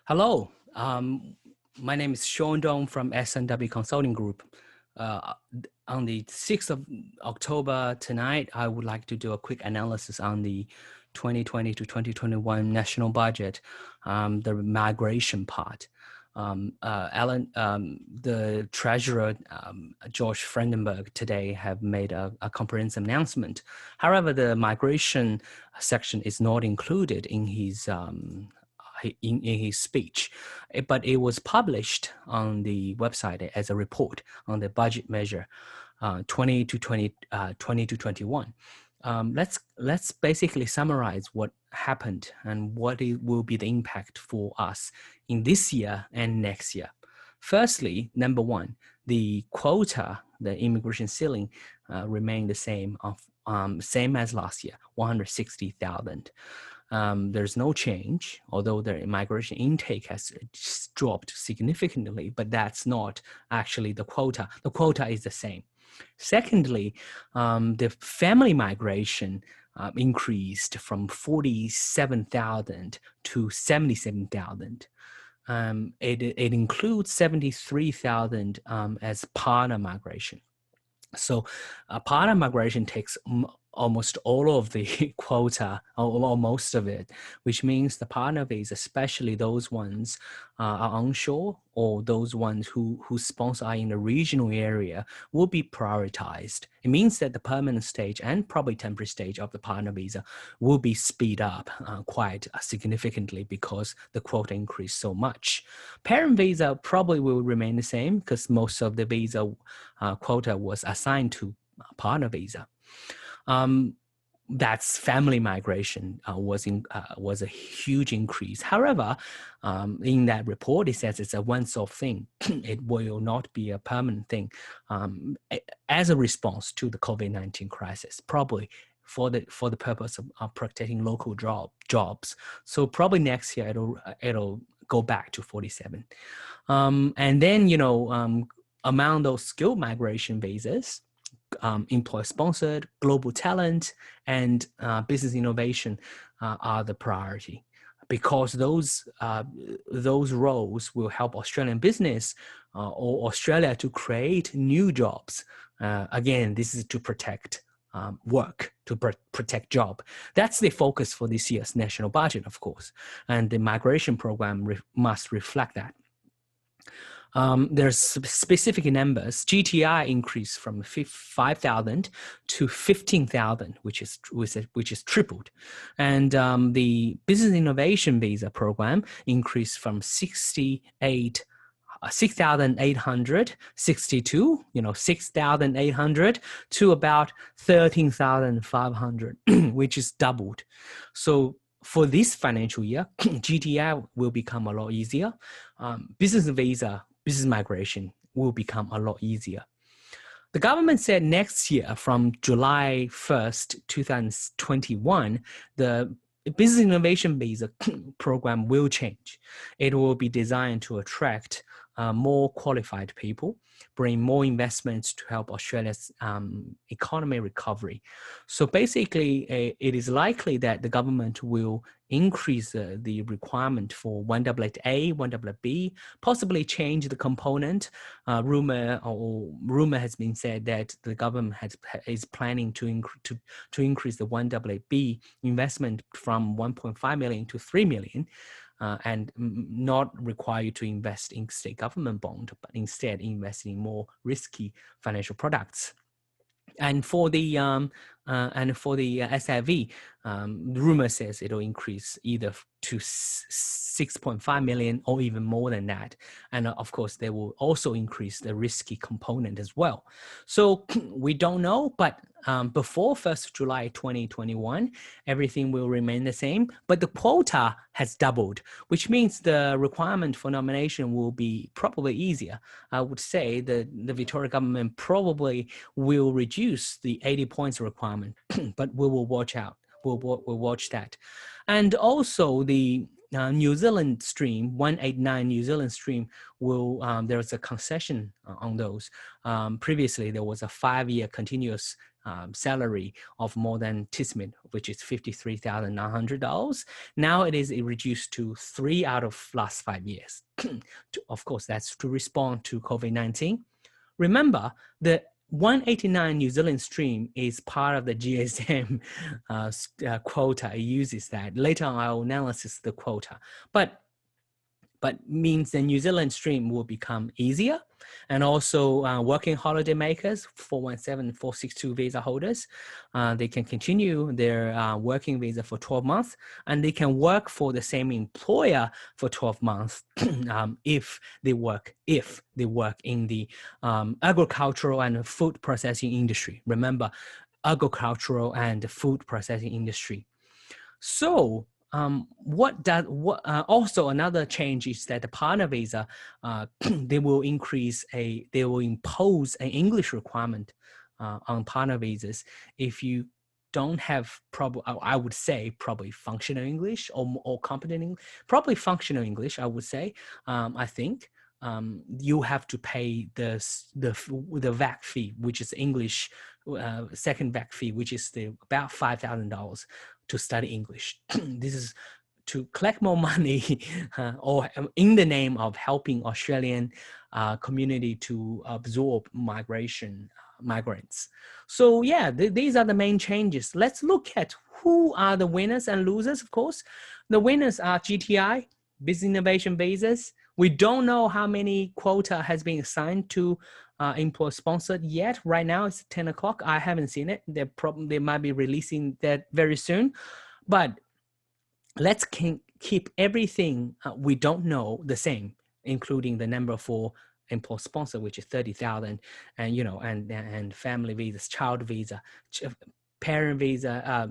Hello, my name is Sean Dong from SNW Consulting Group. On the 6th of October tonight, I would like to do a quick analysis on the 2020 to 2021 national budget, the migration part. The treasurer, Josh Frydenberg, today have made a comprehensive announcement. However, the migration section is not included in his in his speech, but it was published on the website as a report on the budget measure 20 to 21. Let's basically summarize what happened and what it will be the impact for us in this year and next year. Firstly, number one, the quota, the immigration ceiling, remained the same as last year, 160,000. There's no change, although the migration intake has dropped significantly, but that's not actually the quota. The quota is the same. Secondly, the family migration increased from 47,000 to 77,000. It includes 73,000 as partner migration. So partner migration takes almost all of the quota, or most of it, which means the partner visa, especially those ones are onshore or those ones whose sponsors are in the regional area, will be prioritized. It means that the permanent stage and probably temporary stage of the partner visa will be speed up quite significantly because the quota increased so much. Parent visa probably will remain the same because most of the visa quota was assigned to partner visa. That's family migration was a huge increase. However, in that report, it says it's a once-off thing. It will not be a permanent thing as a response to the COVID-19 crisis, probably for the purpose of protecting local jobs. So probably next year it'll go back to 47. And then, among those skilled migration visas, employer-sponsored, global talent, and business innovation are the priority, because those roles will help Australian business or Australia to create new jobs. Again, this is to protect work, to protect job. That's the focus for this year's national budget, of course, and the migration program must reflect that. There's specific numbers. GTI increased from 5,000 to 15,000, which is tripled, and the business innovation visa program increased from 6,862, 6,800 to about 13,500, which is doubled. So for this financial year, GTI will become a lot easier. Business migration will become a lot easier. The government said next year, from July 1st, 2021, the business innovation visa program will change. It will be designed to attract more qualified people, bring more investments to help Australia's economy recovery. So basically, it is likely that the government will increase the requirement for 1AA, 1BB, possibly change the component. Rumor has been said that the government is planning to increase the 1BB investment from 1.5 million to 3 million. And not require you to invest in state government bond, but instead invest in more risky financial products. And for the SIV, the rumor says it'll increase either to 6.5 million or even more than that. And of course, they will also increase the risky component as well. So we don't know, but before 1st July 2021, everything will remain the same, but the quota has doubled, which means the requirement for nomination will be probably easier. I would say the Victoria government probably will reduce the 80 points requirement, but we will watch out. We'll watch that. And also the New Zealand stream, 189 New Zealand stream, there's a concession on those. Previously, there was a 5-year continuous salary of more than TISMIT, which is $53,900. Now it is reduced to 3 out of last 5 years. Of course, that's to respond to COVID-19. Remember, the 189 New Zealand stream is part of the GSM quota. It uses that. Later on, I'll analyze the quota. But means the New Zealand stream will become easier. And also working holiday makers, 417, 462 visa holders, they can continue their working visa for 12 months, and they can work for the same employer for 12 months if they work in the agricultural and food processing industry. Remember, agricultural and food processing industry. So also another change is that the partner visa, they will impose an English requirement on partner visas if you don't have I would say probably functional English or competent English, probably functional English, I would say. I think you have to pay the VAC fee, which is English second VAC fee, which is about $5,000 to study English. This is to collect more money or in the name of helping Australian community to absorb migrants. So yeah, these are the main changes. Let's look at who are the winners and losers. Of course, the winners are GTI, Business Innovation Visas. We don't know how many quota has been assigned to employer sponsored yet. Right now it's 10 o'clock. I haven't seen it. They might be releasing that very soon. But let's keep everything we don't know the same, including the number for employer sponsor, which is 30,000, and and family visas, child visa, parent visa,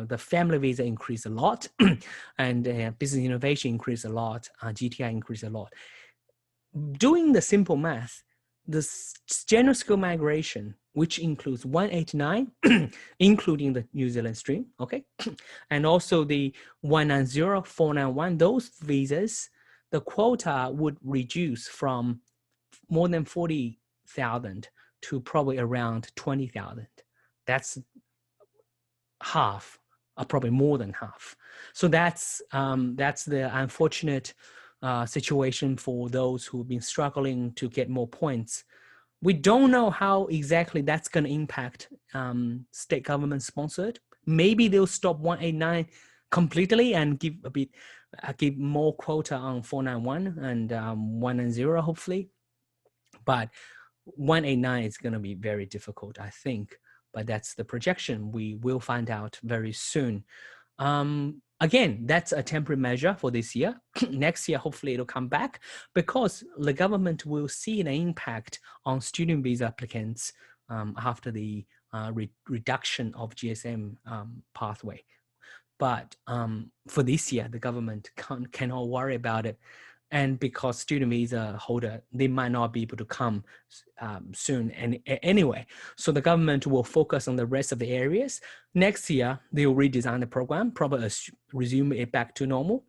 the family visa increased a lot, and business innovation increased a lot, GTI increased a lot. Doing the simple math, the general skill migration, which includes 189, including the New Zealand stream, okay, and also the 190, 491, those visas, the quota would reduce from more than 40,000 to probably around 20,000. That's half, probably more than half. So that's the unfortunate situation for those who've been struggling to get more points. We don't know how exactly that's going to impact state government sponsored. Maybe they'll stop 189 completely and give more quota on 491 and 190 hopefully. But 189 is going to be very difficult, I think. But that's the projection. We will find out very soon. Again, that's a temporary measure for this year. Next year, hopefully it'll come back because the government will see an impact on student visa applicants after the reduction of GSM pathway. But for this year, the government cannot worry about it. And because student visa holder, they might not be able to come soon anyway. So the government will focus on the rest of the areas. Next year, they will redesign the program, probably resume it back to normal.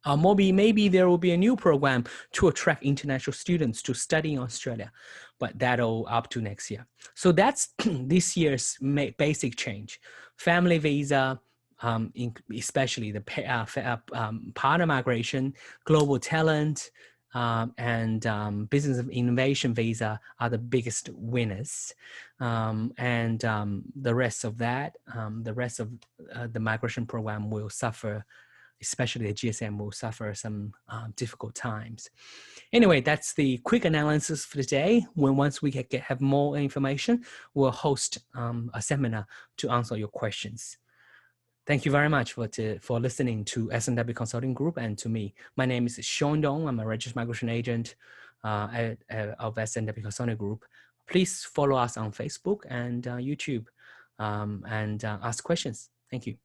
Maybe there will be a new program to attract international students to study in Australia, but that'll up to next year. So that's this year's basic change. Family visa, especially the partner migration, global talent, and business innovation visa are the biggest winners. And the rest of that, the rest of the migration program will suffer, especially the GSM will suffer some difficult times. Anyway, that's the quick analysis for today. Once we have more information, we'll host a seminar to answer your questions. Thank you very much for listening to S&W Consulting Group and to me. My name is Sean Dong. I'm a registered migration agent of S&W Consulting Group. Please follow us on Facebook and YouTube and ask questions. Thank you.